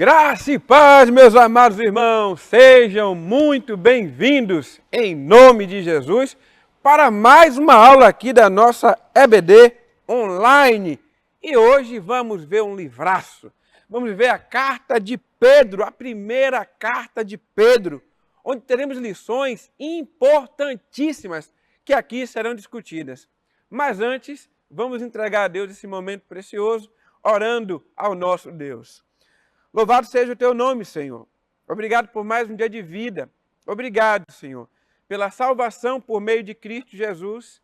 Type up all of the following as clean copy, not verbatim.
Graça e paz, meus amados irmãos, sejam muito bem-vindos, em nome de Jesus, para mais uma aula aqui da nossa EBD online. E hoje vamos ver um livraço, vamos ver a carta de Pedro, a primeira carta de Pedro, onde teremos lições importantíssimas que aqui serão discutidas. Mas antes, vamos entregar a Deus esse momento precioso, orando ao nosso Deus. Louvado seja o teu nome, Senhor. Obrigado por mais um dia de vida. Obrigado, Senhor, pela salvação por meio de Cristo Jesus.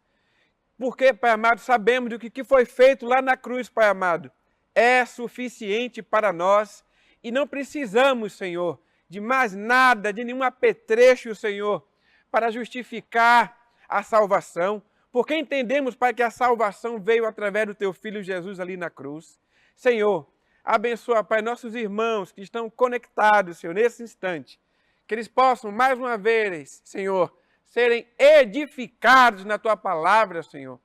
Porque, Pai amado, sabemos do que foi feito lá na cruz, Pai amado, é suficiente para nós e não precisamos, Senhor, de mais nada, de nenhum apetrecho, Senhor, para justificar a salvação. Porque entendemos, Pai, que a salvação veio através do teu Filho Jesus ali na cruz. Senhor, abençoa, Pai, nossos irmãos que estão conectados, Senhor, nesse instante. Que eles possam, mais uma vez, Senhor, serem edificados na Tua palavra, Senhor.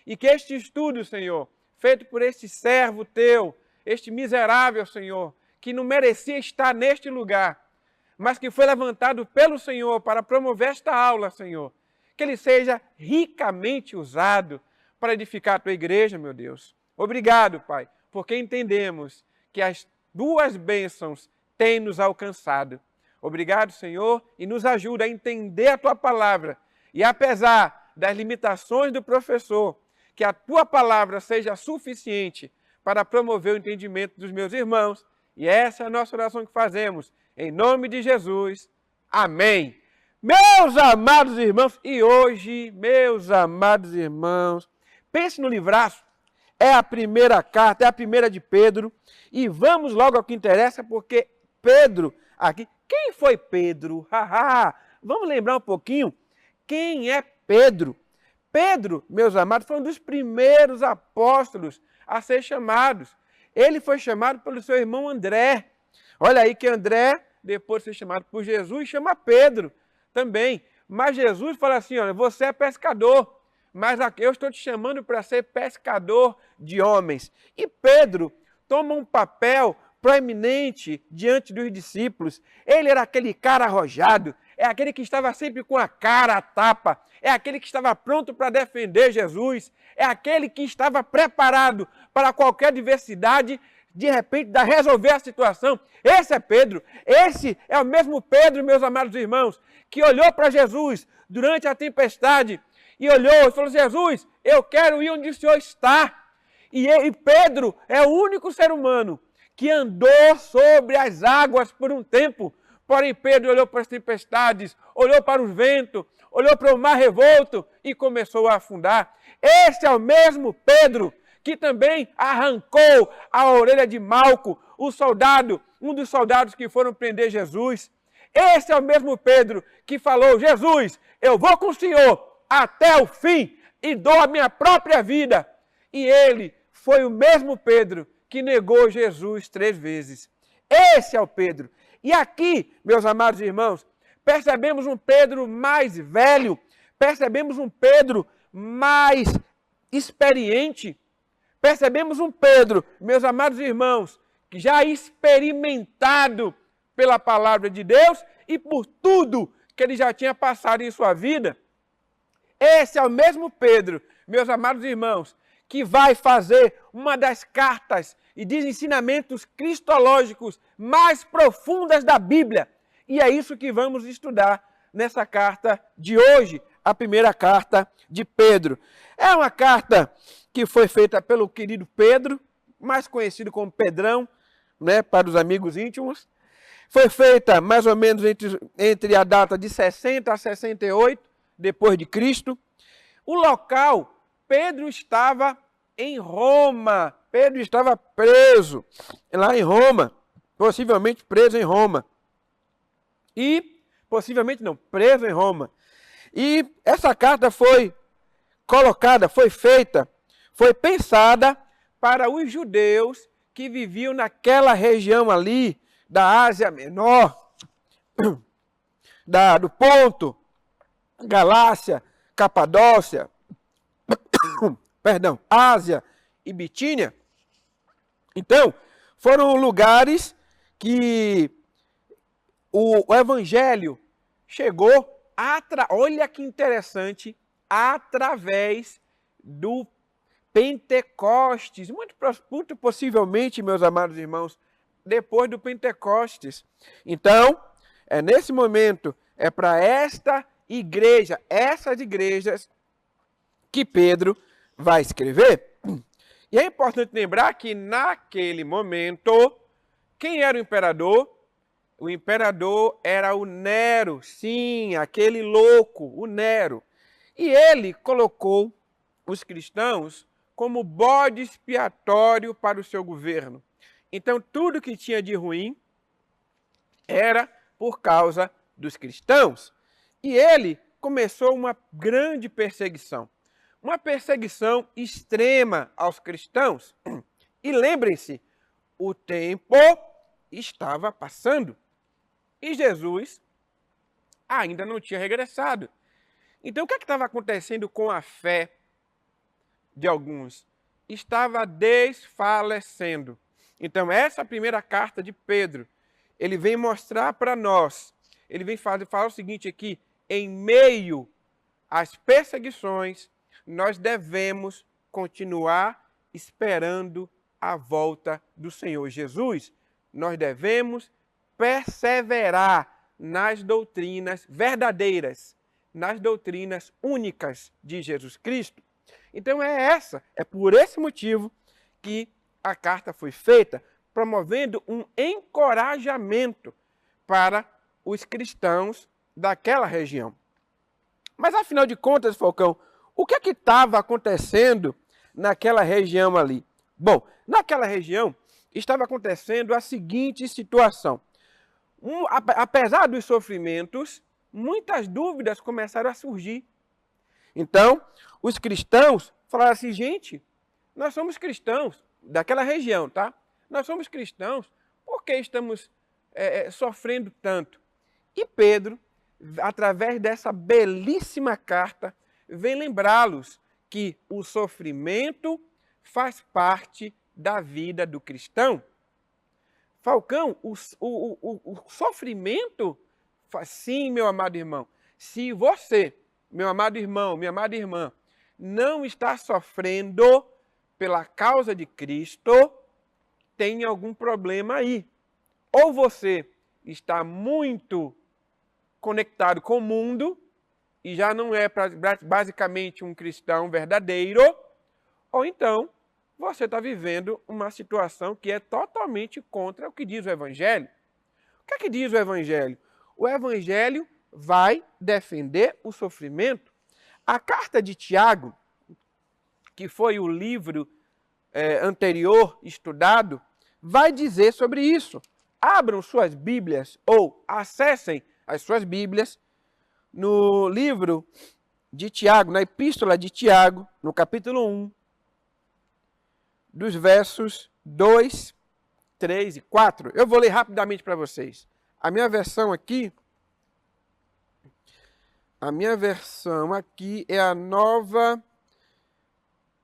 E que este estudo, Senhor, feito por este servo Teu, este miserável, Senhor, que não merecia estar neste lugar, mas que foi levantado pelo Senhor para promover esta aula, Senhor, que ele seja ricamente usado para edificar a Tua igreja, meu Deus. Obrigado, Pai, porque entendemos que as duas bênçãos têm nos alcançado. Obrigado, Senhor, e nos ajuda a entender a Tua palavra. E apesar das limitações do professor, que a Tua palavra seja suficiente para promover o entendimento dos meus irmãos. E essa é a nossa oração que fazemos. Em nome de Jesus. Amém. Meus amados irmãos, e hoje, meus amados irmãos, pense no livraço. É a primeira carta, é a primeira de Pedro. E vamos logo ao que interessa, porque Pedro aqui... Quem foi Pedro? Vamos lembrar um pouquinho. Quem é Pedro? Pedro, meus amados, foi um dos primeiros apóstolos a ser chamados. Ele foi chamado pelo seu irmão André. Olha aí que André, depois de ser chamado por Jesus, chama Pedro também. Mas Jesus fala assim, olha, você é pescador. Mas eu estou te chamando para ser pescador de homens. E Pedro toma um papel proeminente diante dos discípulos. Ele era aquele cara arrojado, é aquele que estava sempre com a cara à tapa, é aquele que estava pronto para defender Jesus, é aquele que estava preparado para qualquer adversidade, de repente, resolver a situação. Esse é Pedro, esse é o mesmo Pedro, meus amados irmãos, que olhou para Jesus durante a tempestade, e olhou e falou, Jesus, eu quero ir onde o Senhor está. E Pedro é o único ser humano que andou sobre as águas por um tempo. Porém, Pedro olhou para as tempestades, olhou para o vento, olhou para o mar revolto e começou a afundar. Esse é o mesmo Pedro que também arrancou a orelha de Malco, o soldado, um dos soldados que foram prender Jesus. Esse é o mesmo Pedro que falou, Jesus, eu vou com o Senhor até o fim e dou a minha própria vida. E ele foi o mesmo Pedro que negou Jesus 3 vezes. Esse é o Pedro. E aqui, meus amados irmãos, percebemos um Pedro mais velho, percebemos um Pedro mais experiente, percebemos um Pedro, meus amados irmãos, que já experimentado pela palavra de Deus e por tudo que ele já tinha passado em sua vida. Esse é o mesmo Pedro, meus amados irmãos, que vai fazer uma das cartas e dos ensinamentos cristológicos mais profundas da Bíblia. E é isso que vamos estudar nessa carta de hoje, a primeira carta de Pedro. É uma carta que foi feita pelo querido Pedro, mais conhecido como Pedrão, né, para os amigos íntimos. Foi feita mais ou menos entre a data de 60 a 68, depois de Cristo. O local, Pedro estava em Roma. Pedro estava preso lá em Roma, possivelmente preso em Roma. Preso em Roma. E essa carta foi colocada, foi feita, foi pensada para os judeus que viviam naquela região ali da Ásia Menor, do Ponto, Galácia, Capadócia, Ásia e Bitínia. Então, foram lugares que o evangelho chegou, olha que interessante, através do Pentecostes, muito possivelmente, meus amados irmãos, depois do Pentecostes. Então, é nesse momento, é para esta igreja, essas igrejas, que Pedro vai escrever. E é importante lembrar que naquele momento, quem era o imperador? O imperador era o Nero, sim, aquele louco, o Nero. E ele colocou os cristãos como bode expiatório para o seu governo. Então, tudo que tinha de ruim era por causa dos cristãos. E ele começou uma grande perseguição. Uma perseguição extrema aos cristãos. E lembrem-se, o tempo estava passando. E Jesus ainda não tinha regressado. Então, o que estava acontecendo com a fé de alguns? Estava desfalecendo. Então, essa primeira carta de Pedro, ele vem mostrar para nós, ele vem falar o seguinte aqui, em meio às perseguições, nós devemos continuar esperando a volta do Senhor Jesus. Nós devemos perseverar nas doutrinas verdadeiras, nas doutrinas únicas de Jesus Cristo. Então é por esse motivo que a carta foi feita, promovendo um encorajamento para os cristãos daquela região. Mas afinal de contas, Falcão, o que estava acontecendo naquela região ali? Bom, naquela região estava acontecendo a seguinte situação. Apesar dos sofrimentos, muitas dúvidas começaram a surgir. Então, os cristãos falaram assim, gente, nós somos cristãos daquela região, tá? Nós somos cristãos, por que estamos sofrendo tanto? E Pedro, através dessa belíssima carta, vem lembrá-los que o sofrimento faz parte da vida do cristão. Falcão, o sofrimento, sim, meu amado irmão, se você, meu amado irmão, minha amada irmã, não está sofrendo pela causa de Cristo, tem algum problema aí. Ou você está muito conectado com o mundo e já não é basicamente um cristão verdadeiro, ou então você está vivendo uma situação que é totalmente contra o que diz o Evangelho. O que é que diz o Evangelho? O Evangelho vai defender o sofrimento. A carta de Tiago, que foi o livro anterior estudado, vai dizer sobre isso. Abram suas Bíblias ou acessem as suas Bíblias no livro de Tiago, na Epístola de Tiago, no capítulo 1, dos versos 2, 3 e 4. Eu vou ler rapidamente para vocês. A minha versão aqui é a nova,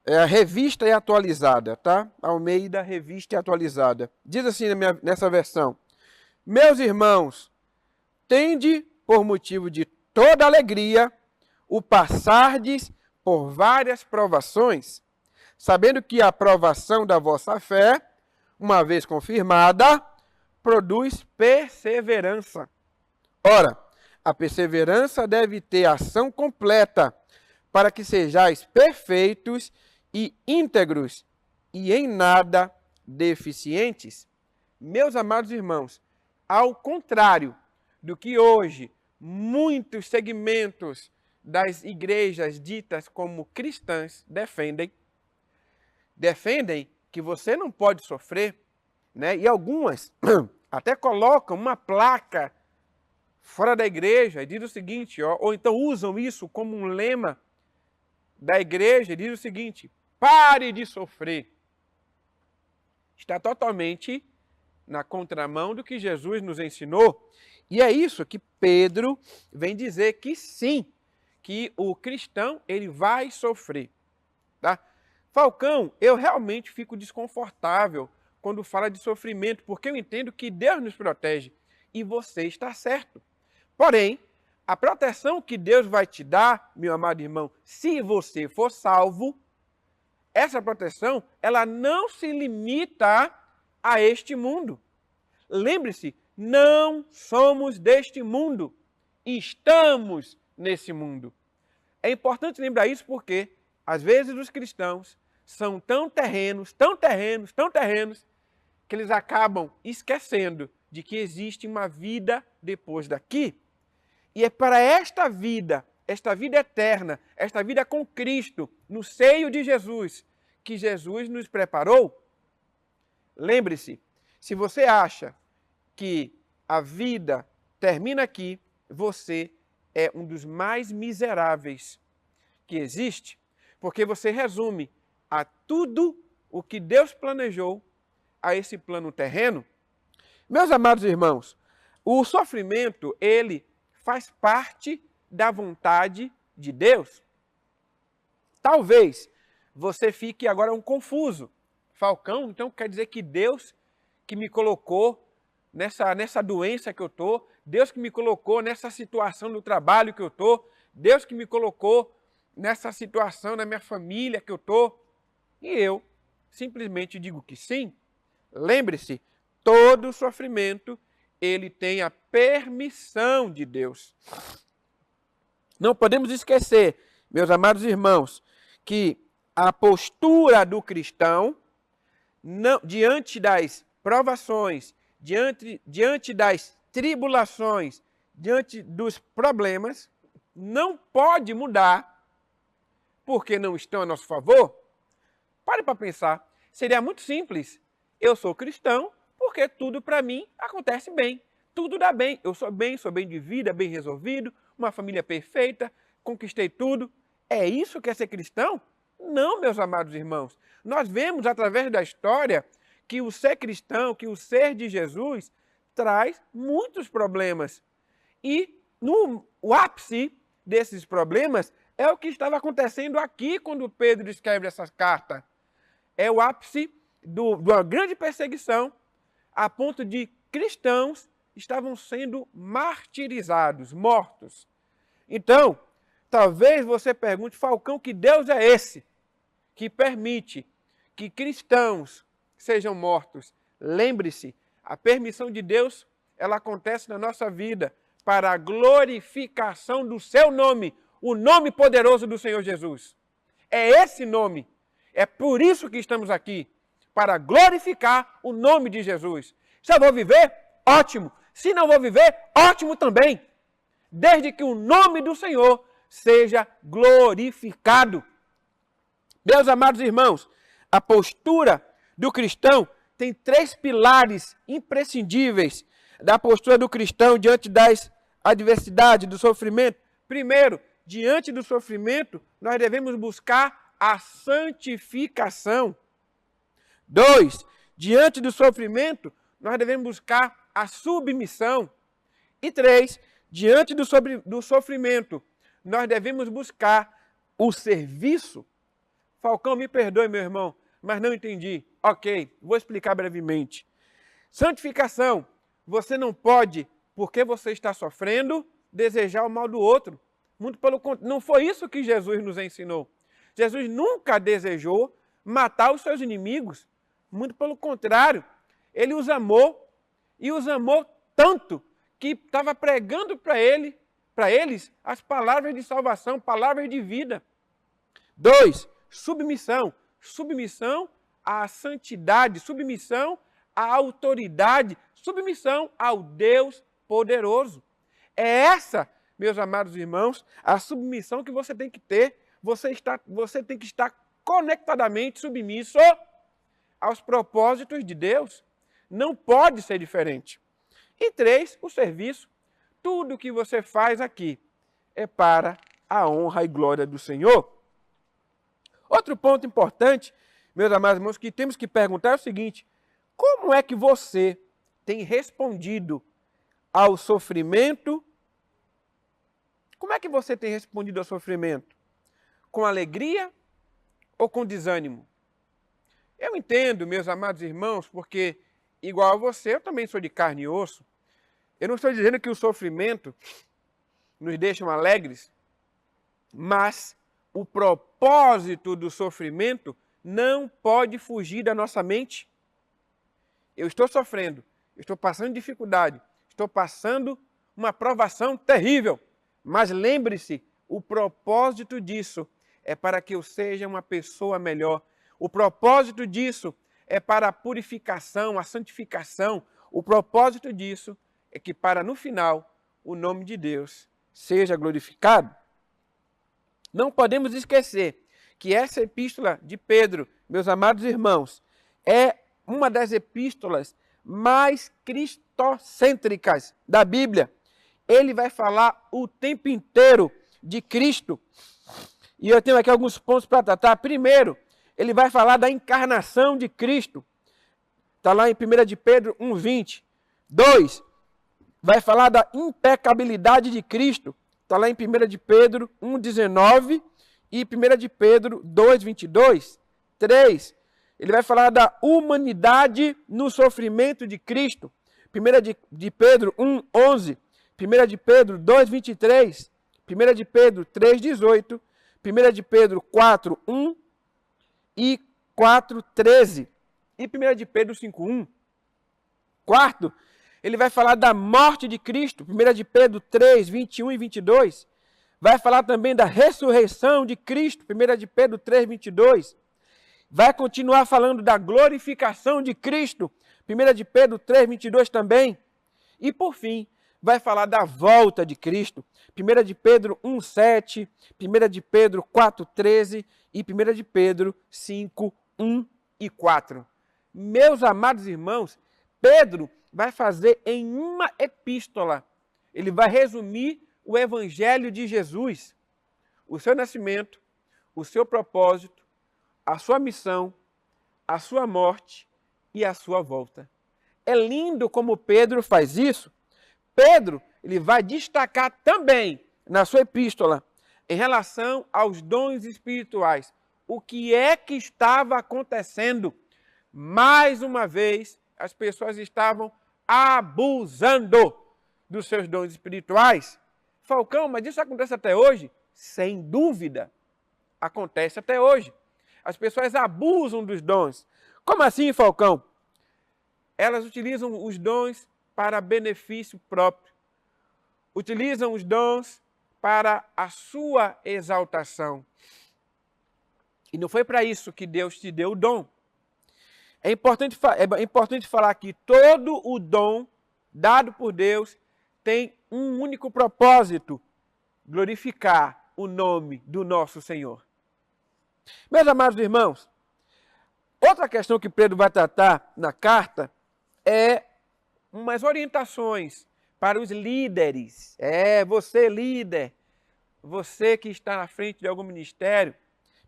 a revista e atualizada, tá? Almeida, revista e atualizada. Diz assim nessa versão: meus irmãos, tende por motivo de toda alegria o passardes por várias provações, sabendo que a provação da vossa fé, uma vez confirmada, produz perseverança. Ora, a perseverança deve ter ação completa, para que sejais perfeitos e íntegros, e em nada deficientes. Meus amados irmãos, ao contrário do que hoje muitos segmentos das igrejas ditas como cristãs defendem que você não pode sofrer, né? E algumas até colocam uma placa fora da igreja e diz o seguinte, ou então usam isso como um lema da igreja, diz o seguinte: pare de sofrer. Está totalmente na contramão do que Jesus nos ensinou. E é isso que Pedro vem dizer que sim, que o cristão ele vai sofrer. Tá? Falcão, eu realmente fico desconfortável quando fala de sofrimento, porque eu entendo que Deus nos protege e você está certo. Porém, a proteção que Deus vai te dar, meu amado irmão, se você for salvo, essa proteção, ela não se limita a este mundo. Lembre-se, não somos deste mundo, estamos nesse mundo. É importante lembrar isso porque, às vezes, os cristãos são tão terrenos, que eles acabam esquecendo de que existe uma vida depois daqui. E é para esta vida eterna, esta vida com Cristo, no seio de Jesus, que Jesus nos preparou. Lembre-se, se você acha que a vida termina aqui, você é um dos mais miseráveis que existe, porque você resume a tudo o que Deus planejou a esse plano terreno. Meus amados irmãos, o sofrimento, ele faz parte da vontade de Deus. Talvez você fique agora confuso. Falcão, então quer dizer que Deus que me colocou nessa doença que eu estou, Deus que me colocou nessa situação do trabalho que eu estou, Deus que me colocou nessa situação na minha família que eu estou. E eu simplesmente digo que sim. Lembre-se, todo sofrimento, ele tem a permissão de Deus. Não podemos esquecer, meus amados irmãos, que a postura do cristão, diante das provações, diante das tribulações, diante dos problemas, não pode mudar porque não estão a nosso favor. Pare para pensar. Seria muito simples. Eu sou cristão porque tudo para mim acontece bem. Tudo dá bem. Eu sou bem de vida, bem resolvido, uma família perfeita, conquistei tudo. É isso que é ser cristão? Não, meus amados irmãos. Nós vemos através da história que o ser cristão, que o ser de Jesus, traz muitos problemas. E o ápice desses problemas é o que estava acontecendo aqui quando Pedro escreve essa carta. É o ápice de uma grande perseguição, a ponto de cristãos estavam sendo martirizados, mortos. Então, talvez você pergunte, Falcão, que Deus é esse que permite que cristãos sejam mortos? Lembre-se, a permissão de Deus, ela acontece na nossa vida para a glorificação do seu nome, o nome poderoso do Senhor Jesus. É esse nome. É por isso que estamos aqui, para glorificar o nome de Jesus. Se eu vou viver, ótimo. Se não vou viver, ótimo também. Desde que o nome do Senhor seja glorificado. Meus amados irmãos, a postura do cristão tem 3 pilares imprescindíveis da postura do cristão diante das adversidades, do sofrimento. Primeiro, diante do sofrimento, nós devemos buscar a santificação. 2, diante do sofrimento, nós devemos buscar a submissão. E 3, diante do sofrimento, nós devemos buscar o serviço. Falcão, me perdoe, meu irmão, mas não entendi. Ok, vou explicar brevemente. Santificação, você não pode, porque você está sofrendo, desejar o mal do outro. Muito pelo contrário, não foi isso que Jesus nos ensinou. Jesus nunca desejou matar os seus inimigos. Muito pelo contrário, ele os amou, e os amou tanto que estava pregando para eles as palavras de salvação, palavras de vida. 2, submissão. Submissão à santidade, submissão à autoridade, submissão ao Deus poderoso. É essa, meus amados irmãos, a submissão que você tem que ter. Você tem que estar conectadamente submisso aos propósitos de Deus. Não pode ser diferente. E 3, o serviço. Tudo que você faz aqui é para a honra e glória do Senhor. Outro ponto importante, meus amados irmãos, que temos que perguntar é o seguinte: como é que você tem respondido ao sofrimento? Como é que você tem respondido ao sofrimento? Com alegria ou com desânimo? Eu entendo, meus amados irmãos, porque, igual a você, eu também sou de carne e osso. Eu não estou dizendo que o sofrimento nos deixa alegres, mas o propósito do sofrimento não pode fugir da nossa mente. Eu estou sofrendo, eu estou passando dificuldade, estou passando uma provação terrível, mas lembre-se, o propósito disso é para que eu seja uma pessoa melhor. O propósito disso é para a purificação, a santificação. O propósito disso é que para no final o nome de Deus seja glorificado. Não podemos esquecer que essa epístola de Pedro, meus amados irmãos, é uma das epístolas mais cristocêntricas da Bíblia. Ele vai falar o tempo inteiro de Cristo. E eu tenho aqui alguns pontos para tratar. Primeiro, ele vai falar da encarnação de Cristo. Está lá em 1 de Pedro 1,20. 2, vai falar da impecabilidade de Cristo. Está lá em 1 de Pedro 1,19 e 1 de Pedro 2,22. 3, ele vai falar da humanidade no sofrimento de Cristo. 1 de Pedro 1,11. 1 de Pedro 2,23. 1 de Pedro 3,18. 1 de Pedro 4,1 e 4,13. E 1 de Pedro 5,1. Quarto, ele vai falar da morte de Cristo. 1 de Pedro 3, 21 e 22. Vai falar também da ressurreição de Cristo. 1 de Pedro 3, 22. Vai continuar falando da glorificação de Cristo. 1 de Pedro 3, 22 também. E por fim, vai falar da volta de Cristo. 1 de Pedro 1, 7. 1 de Pedro 4, 13. E 1 de Pedro 5, 1 e 4. Meus amados irmãos, Pedro vai fazer em uma epístola. Ele vai resumir o Evangelho de Jesus, o seu nascimento, o seu propósito, a sua missão, a sua morte e a sua volta. É lindo como Pedro faz isso. Pedro, ele vai destacar também na sua epístola em relação aos dons espirituais. O que é que estava acontecendo? Mais uma vez, as pessoas estavam abusando dos seus dons espirituais. Falcão, mas isso acontece até hoje? Sem dúvida, acontece até hoje. As pessoas abusam dos dons. Como assim, Falcão? Elas utilizam os dons para benefício próprio. Utilizam os dons para a sua exaltação. E não foi para isso que Deus te deu o dom. É importante falar que todo o dom dado por Deus tem um único propósito: glorificar o nome do nosso Senhor. Meus amados irmãos, outra questão que Pedro vai tratar na carta é umas orientações para os líderes. Você líder, você que está na frente de algum ministério,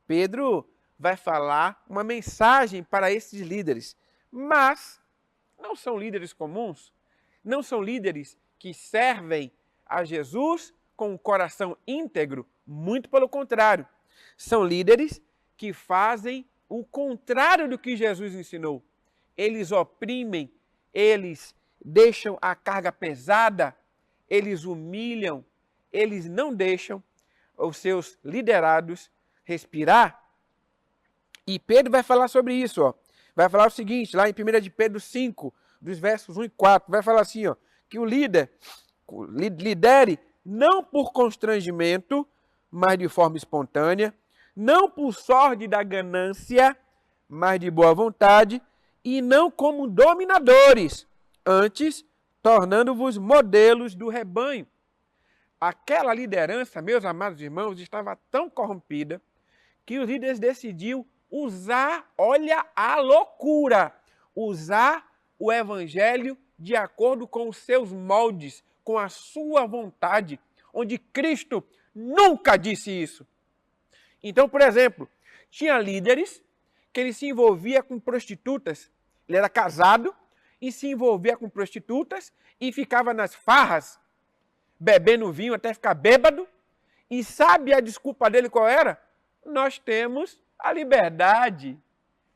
Pedro vai falar uma mensagem para esses líderes. Mas não são líderes comuns, não são líderes que servem a Jesus com o coração íntegro, muito pelo contrário. São líderes que fazem o contrário do que Jesus ensinou. Eles oprimem, eles deixam a carga pesada, eles humilham, eles não deixam os seus liderados respirar. E Pedro vai falar sobre isso, ó. Vai falar o seguinte, lá em 1 de Pedro 5, dos versos 1 e 4, vai falar assim, ó, que o líder lidere não por constrangimento, mas de forma espontânea, não por sorte da ganância, mas de boa vontade, e não como dominadores, antes tornando-vos modelos do rebanho. Aquela liderança, meus amados irmãos, estava tão corrompida que os líderes decidiram usar, olha a loucura, usar o evangelho de acordo com os seus moldes, com a sua vontade, onde Cristo nunca disse isso. Então, por exemplo, tinha líderes que ele se envolvia com prostitutas. Ele era casado e se envolvia com prostitutas e ficava nas farras, bebendo vinho até ficar bêbado. E sabe a desculpa dele qual era? Nós temos a liberdade.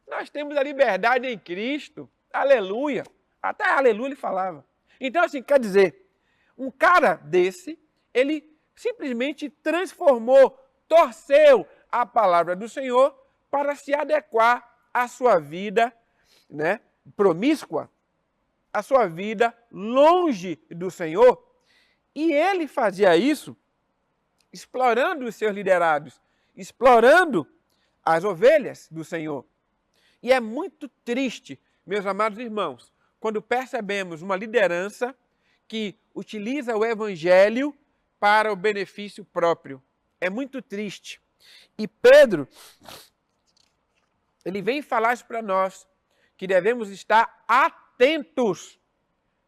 Nós temos a liberdade em Cristo. Aleluia. Até aleluia ele falava. Então, assim, quer dizer, um cara desse, ele simplesmente transformou, torceu a palavra do Senhor para se adequar à sua vida, né, promíscua, à sua vida longe do Senhor. E ele fazia isso explorando os seus liderados, explorando as ovelhas do Senhor. E é muito triste, meus amados irmãos, quando percebemos uma liderança que utiliza o evangelho para o benefício próprio. É muito triste. E Pedro, ele vem falar isso para nós, que devemos estar atentos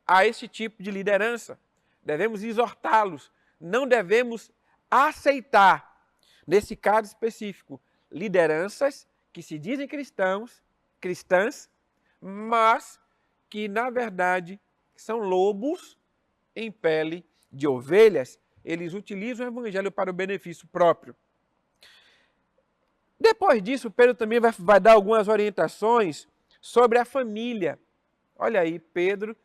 a esse tipo de liderança. Devemos exortá-los. Não devemos aceitar, nesse caso específico, lideranças que se dizem cristãs, mas que, na verdade, são lobos em pele de ovelhas. Eles utilizam o evangelho para o benefício próprio. Depois disso, Pedro também vai dar algumas orientações sobre a família. Olha aí, Pedro.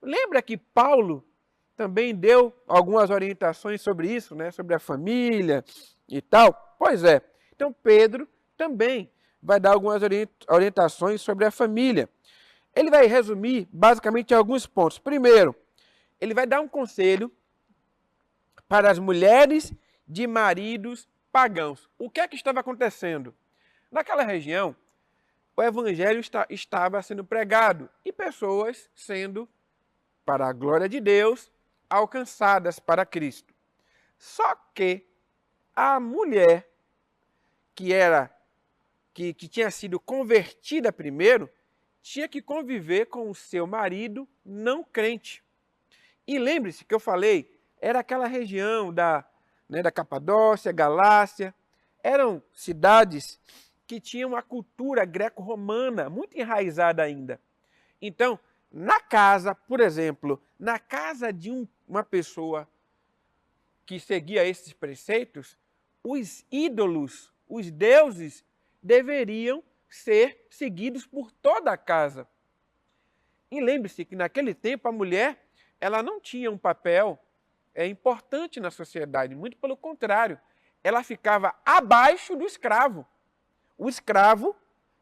Lembra que Paulo também deu algumas orientações sobre isso, né? Sobre a família e tal? Pois é. Então, Pedro também vai dar algumas orientações sobre a família. Ele vai resumir basicamente alguns pontos. Primeiro, ele vai dar um conselho para as mulheres de maridos pagãos. O que é que estava acontecendo? Naquela região, o evangelho estava sendo pregado e pessoas sendo, para a glória de Deus, alcançadas para Cristo. Só que a mulher que tinha sido convertida primeiro, tinha que conviver com o seu marido não crente. E lembre-se que eu falei, era aquela região da Capadócia, Galácia, eram cidades que tinham uma cultura greco-romana muito enraizada ainda. Então, na casa, por exemplo, na casa de uma pessoa que seguia esses preceitos, os ídolos, os deuses, deveriam ser seguidos por toda a casa. E lembre-se que naquele tempo a mulher, ela não tinha um papel importante na sociedade, muito pelo contrário, ela ficava abaixo do escravo. O escravo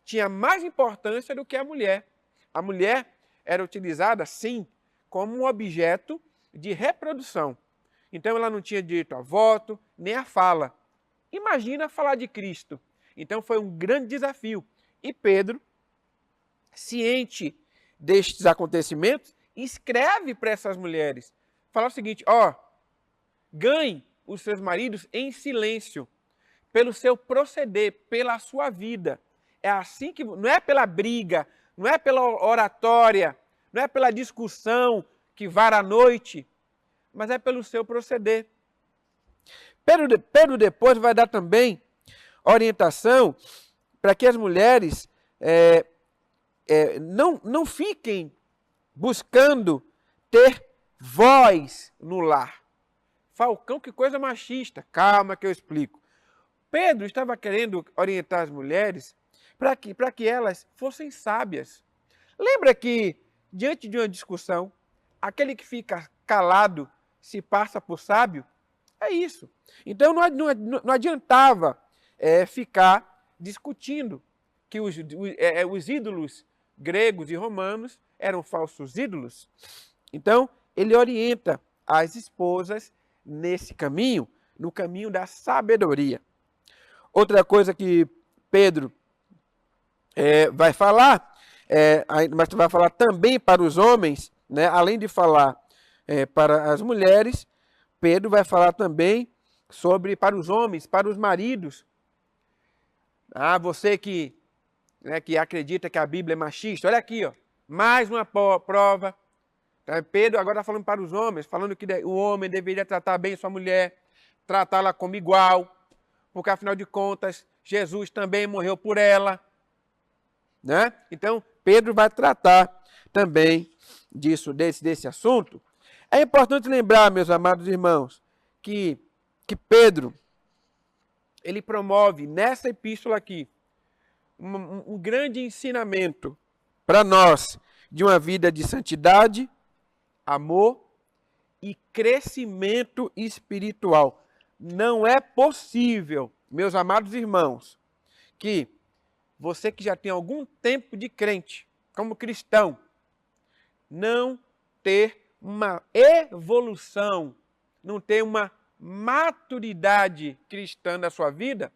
tinha mais importância do que a mulher. A mulher era utilizada, sim, como um objeto de reprodução. Então ela não tinha direito a voto, nem a fala. Imagina falar de Cristo. Então foi um grande desafio. E Pedro, ciente destes acontecimentos, escreve para essas mulheres. Fala o seguinte, ganhe os seus maridos em silêncio, pelo seu proceder, pela sua vida. É assim que, não é pela briga, não é pela oratória, não é pela discussão que vara à noite, mas é pelo seu proceder. Pedro depois vai dar também orientação para que as mulheres não fiquem buscando ter voz no lar. Falcão, que coisa machista. Calma que eu explico. Pedro estava querendo orientar as mulheres para que elas fossem sábias. Lembra que, diante de uma discussão, aquele que fica calado se passa por sábio? É isso. Então não adiantava ficar discutindo que os ídolos gregos e romanos eram falsos ídolos. Então, ele orienta as esposas nesse caminho, no caminho da sabedoria. Outra coisa que Pedro vai falar, mas vai falar também para os homens, né? Além de falar para as mulheres, Pedro vai falar também para os homens, para os maridos. Você que acredita que a Bíblia é machista, olha aqui, mais uma prova. Pedro agora está falando para os homens, falando que o homem deveria tratar bem sua mulher, tratá-la como igual, porque afinal de contas, Jesus também morreu por ela. Né? Então, Pedro vai tratar também desse assunto. É importante lembrar, meus amados irmãos, que Pedro, ele promove nessa epístola aqui um grande ensinamento para nós de uma vida de santidade, amor e crescimento espiritual. Não é possível, meus amados irmãos, que você que já tem algum tempo de crente, como cristão, não ter uma evolução, não ter uma maturidade cristã na sua vida,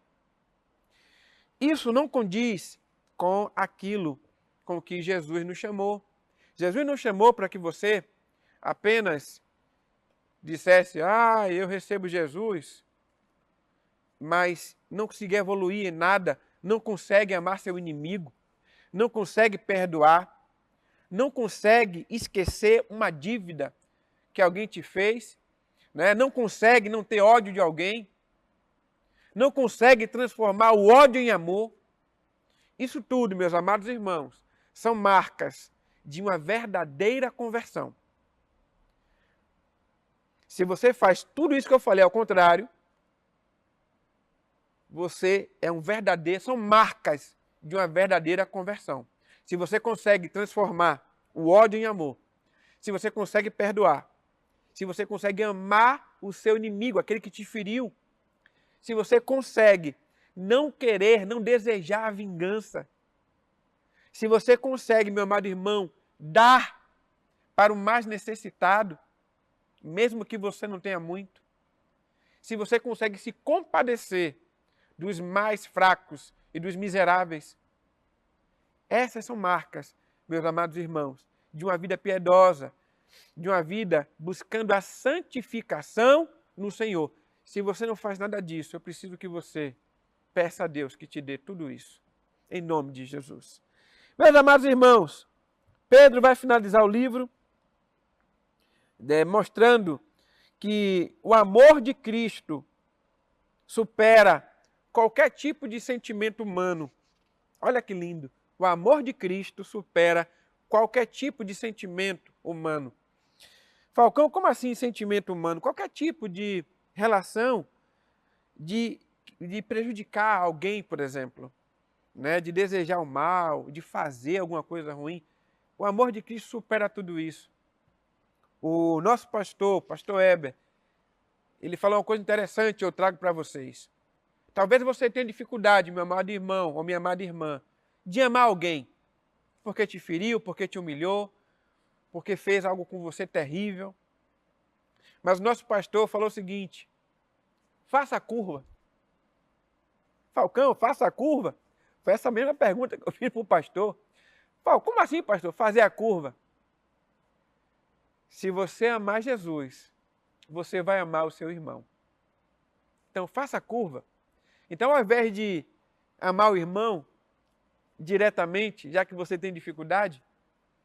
isso não condiz com aquilo com que Jesus nos chamou. Jesus nos chamou para que você apenas dissesse, eu recebo Jesus, mas não conseguir evoluir em nada, não consegue amar seu inimigo, não consegue perdoar, não consegue esquecer uma dívida que alguém te fez, né? Não consegue não ter ódio de alguém, não consegue transformar o ódio em amor. Isso tudo, meus amados irmãos, são marcas de uma verdadeira conversão. Se você faz tudo isso que eu falei ao contrário, você é um verdadeiro, são marcas de uma verdadeira conversão. Se você consegue transformar o ódio em amor, se você consegue perdoar, se você consegue amar o seu inimigo, aquele que te feriu, se você consegue não querer, não desejar a vingança, se você consegue, meu amado irmão, dar para o mais necessitado, mesmo que você não tenha muito, se você consegue se compadecer dos mais fracos e dos miseráveis, essas são marcas, meus amados irmãos, de uma vida piedosa, de uma vida buscando a santificação no Senhor. Se você não faz nada disso, eu preciso que você peça a Deus que te dê tudo isso, em nome de Jesus. Meus amados irmãos, Pedro vai finalizar o livro mostrando que o amor de Cristo supera qualquer tipo de sentimento humano. Olha que lindo. O amor de Cristo supera qualquer tipo de sentimento humano. Falcão, como assim sentimento humano? Qualquer tipo de relação de prejudicar alguém, por exemplo, né? De desejar o mal, de fazer alguma coisa ruim. O amor de Cristo supera tudo isso. O nosso pastor Heber, ele falou uma coisa interessante, eu trago para vocês. Talvez você tenha dificuldade, meu amado irmão ou minha amada irmã, de amar alguém, porque te feriu, porque te humilhou, porque fez algo com você terrível. Mas o nosso pastor falou o seguinte, faça a curva. Falcão, faça a curva? Foi essa mesma pergunta que eu fiz para o pastor. Como assim, pastor, fazer a curva? Se você amar Jesus, você vai amar o seu irmão. Então, faça a curva. Então, ao invés de amar o irmão diretamente, já que você tem dificuldade,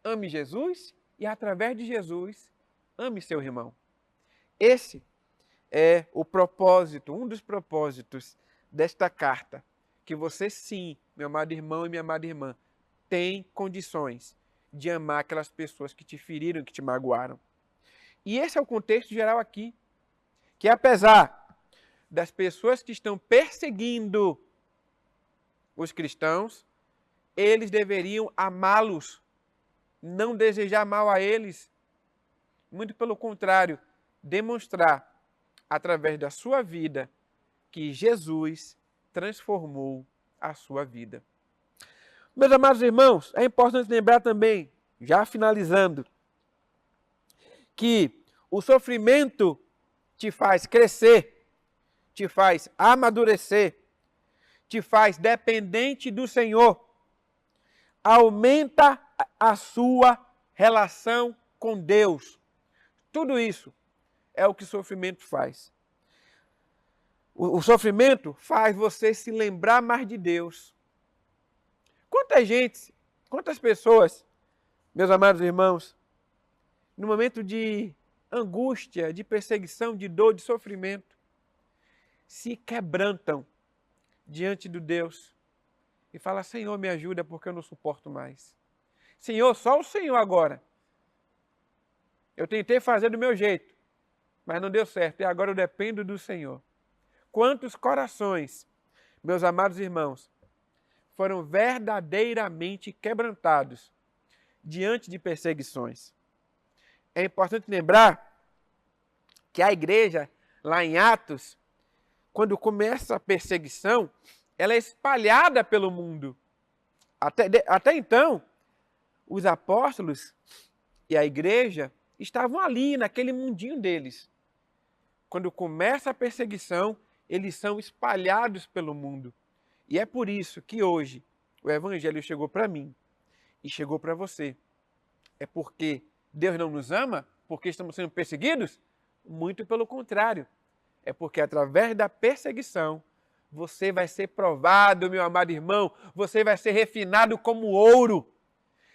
ame Jesus e, através de Jesus, ame seu irmão. Esse é o propósito, um dos propósitos desta carta, que você sim, meu amado irmão e minha amada irmã, tem condições de amar aquelas pessoas que te feriram, que te magoaram. E esse é o contexto geral aqui, que apesar das pessoas que estão perseguindo os cristãos, eles deveriam amá-los, não desejar mal a eles. Muito pelo contrário, demonstrar, através da sua vida, que Jesus transformou a sua vida. Meus amados irmãos, é importante lembrar também, já finalizando, que o sofrimento te faz crescer, te faz amadurecer, te faz dependente do Senhor, aumenta a sua relação com Deus. Tudo isso é o que o sofrimento faz. O sofrimento faz você se lembrar mais de Deus. Quantas pessoas, meus amados irmãos, no momento de angústia, de perseguição, de dor, de sofrimento, se quebrantam diante do Deus e falam, Senhor, me ajuda porque eu não suporto mais. Senhor, só o Senhor agora. Eu tentei fazer do meu jeito, mas não deu certo e agora eu dependo do Senhor. Quantos corações, meus amados irmãos, foram verdadeiramente quebrantados diante de perseguições. É importante lembrar que a igreja, lá em Atos, quando começa a perseguição, ela é espalhada pelo mundo. Até então, os apóstolos e a igreja estavam ali, naquele mundinho deles. Quando começa a perseguição, eles são espalhados pelo mundo. E é por isso que hoje o evangelho chegou para mim e chegou para você. É porque Deus não nos ama? Porque estamos sendo perseguidos? Muito pelo contrário. É porque através da perseguição, você vai ser provado, meu amado irmão, você vai ser refinado como ouro.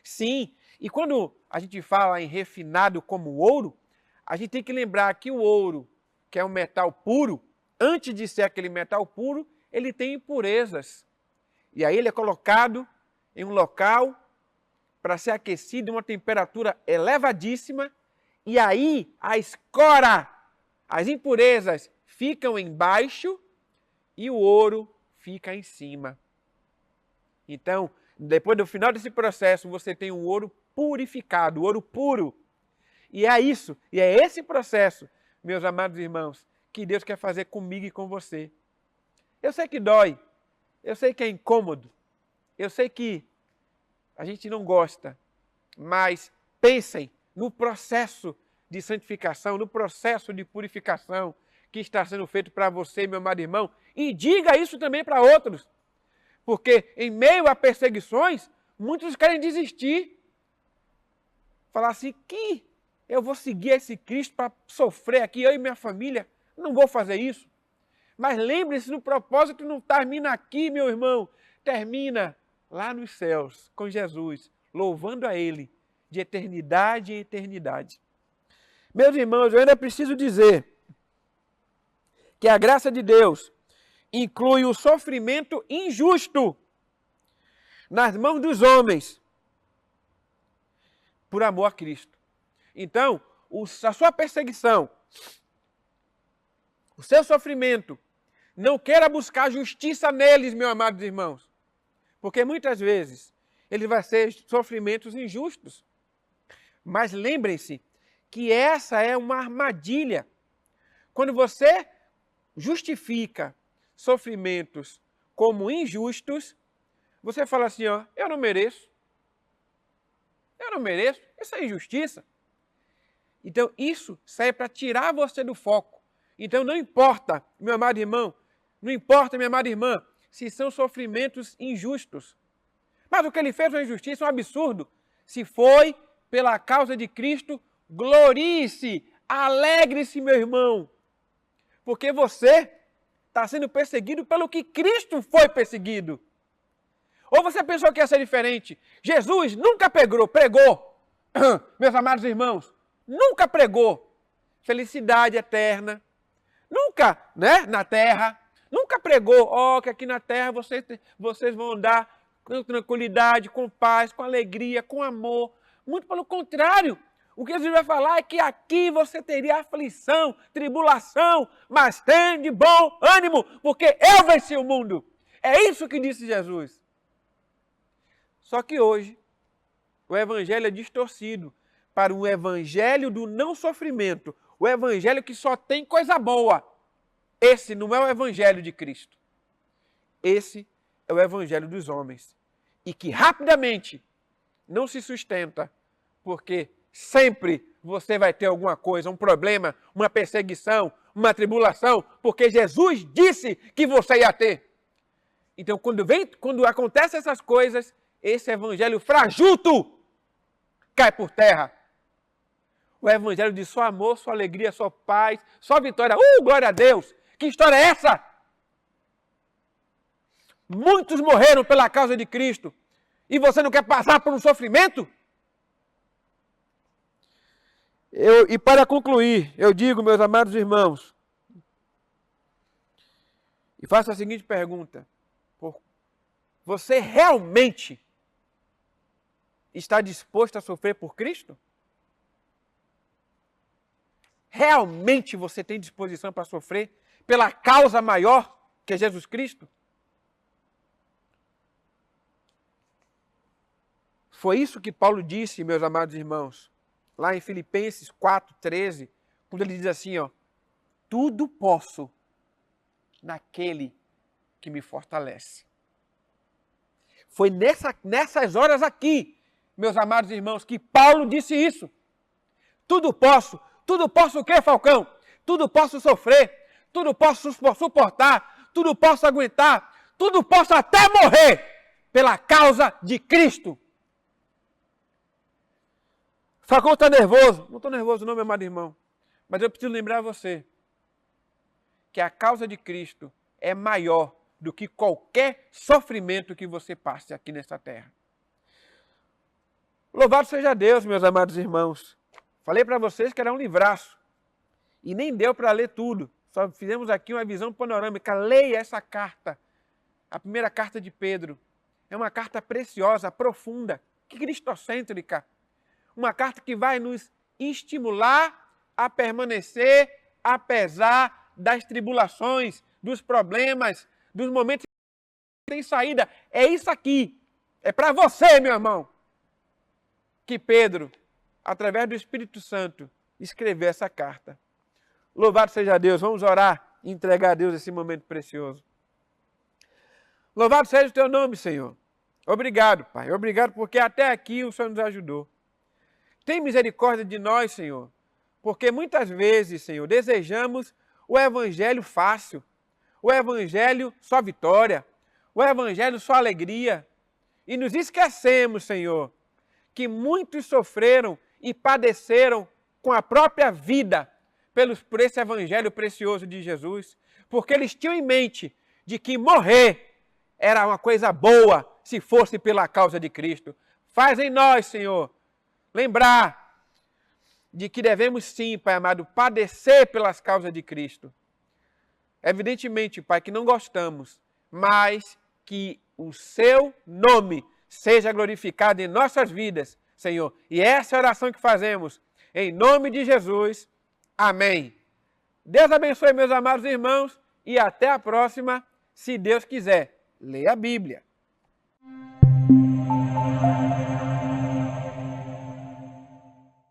Sim, e quando a gente fala em refinado como ouro, a gente tem que lembrar que o ouro, que é um metal puro, antes de ser aquele metal puro, ele tem impurezas. E aí ele é colocado em um local para ser aquecido em uma temperatura elevadíssima, e aí a escora, as impurezas ficam embaixo e o ouro fica em cima. Então, depois do final desse processo, você tem um ouro purificado, ouro puro. E é isso, e é esse processo, meus amados irmãos, que Deus quer fazer comigo e com você. Eu sei que dói, eu sei que é incômodo, eu sei que a gente não gosta, mas pensem no processo de santificação, no processo de purificação que está sendo feito para você, meu amado irmão, e diga isso também para outros. Porque em meio a perseguições, muitos querem desistir. Falar assim, que eu vou seguir esse Cristo para sofrer aqui, eu e minha família. Não vou fazer isso. Mas lembre-se, no propósito não termina aqui, meu irmão. Termina lá nos céus, com Jesus, louvando a Ele, de eternidade em eternidade. Meus irmãos, eu ainda preciso dizer que a graça de Deus inclui o sofrimento injusto nas mãos dos homens por amor a Cristo. Então, a sua perseguição, o seu sofrimento, não queira buscar justiça neles, meus amados irmãos, porque muitas vezes ele vai ser sofrimentos injustos. Mas lembrem-se que essa é uma armadilha. Quando você justifica sofrimentos como injustos, você fala assim, ó, eu não mereço. Eu não mereço, isso é injustiça. Então isso serve para tirar você do foco. Então não importa, meu amado irmão, não importa, minha amada irmã, se são sofrimentos injustos. Mas o que ele fez é uma injustiça, um absurdo. Se foi pela causa de Cristo, glorie-se, alegre-se, meu irmão. Porque você está sendo perseguido pelo que Cristo foi perseguido. Ou você pensou que ia ser diferente? Jesus nunca pregou, meus amados irmãos, nunca pregou felicidade eterna. Nunca, né, na terra, nunca pregou, que aqui na terra vocês vão andar com tranquilidade, com paz, com alegria, com amor. Muito pelo contrário. O que Jesus vai falar é que aqui você teria aflição, tribulação, mas tem de bom ânimo, porque eu venci o mundo. É isso que disse Jesus. Só que hoje, o evangelho é distorcido para um evangelho do não sofrimento, o evangelho que só tem coisa boa. Esse não é o evangelho de Cristo. Esse é o evangelho dos homens. E que rapidamente não se sustenta, porque sempre você vai ter alguma coisa, um problema, uma perseguição, uma tribulação, porque Jesus disse que você ia ter. Então, quando acontecem essas coisas, esse evangelho frajuto cai por terra. O evangelho de só amor, só alegria, só paz, só vitória. Glória a Deus! Que história é essa? Muitos morreram pela causa de Cristo. E você não quer passar por um sofrimento? E para concluir, eu digo, meus amados irmãos, e faço a seguinte pergunta. Você realmente está disposto a sofrer por Cristo? Realmente você tem disposição para sofrer pela causa maior que é Jesus Cristo? Foi isso que Paulo disse, meus amados irmãos, lá em Filipenses 4:13, quando ele diz assim, ó, tudo posso naquele que me fortalece. Foi nessas horas aqui, meus amados irmãos, que Paulo disse isso. Tudo posso o quê, Falcão? Tudo posso sofrer, tudo posso suportar, tudo posso aguentar, tudo posso até morrer pela causa de Cristo. Falcão está nervoso. Não estou nervoso não, meu amado irmão. Mas eu preciso lembrar você que a causa de Cristo é maior do que qualquer sofrimento que você passe aqui nessa terra. Louvado seja Deus, meus amados irmãos. Falei para vocês que era um livraço. E nem deu para ler tudo. Só fizemos aqui uma visão panorâmica. Leia essa carta. A primeira carta de Pedro. É uma carta preciosa, profunda, cristocêntrica. Uma carta que vai nos estimular a permanecer apesar das tribulações, dos problemas, dos momentos que tem saída. É isso aqui. É para você, meu irmão, que Pedro, através do Espírito Santo, escreveu essa carta. Louvado seja Deus. Vamos orar e entregar a Deus esse momento precioso. Louvado seja o teu nome, Senhor. Obrigado, Pai. Obrigado porque até aqui o Senhor nos ajudou. Tem misericórdia de nós, Senhor, porque muitas vezes, Senhor, desejamos o evangelho fácil, o evangelho só vitória, o evangelho só alegria. E nos esquecemos, Senhor, que muitos sofreram e padeceram com a própria vida por esse evangelho precioso de Jesus, porque eles tinham em mente de que morrer era uma coisa boa se fosse pela causa de Cristo. Faz em nós, Senhor, lembrar de que devemos sim, Pai amado, padecer pelas causas de Cristo. Evidentemente, Pai, que não gostamos, mas que o seu nome seja glorificado em nossas vidas, Senhor. E essa é a oração que fazemos, em nome de Jesus. Amém. Deus abençoe, meus amados irmãos, e até a próxima, se Deus quiser. Leia a Bíblia.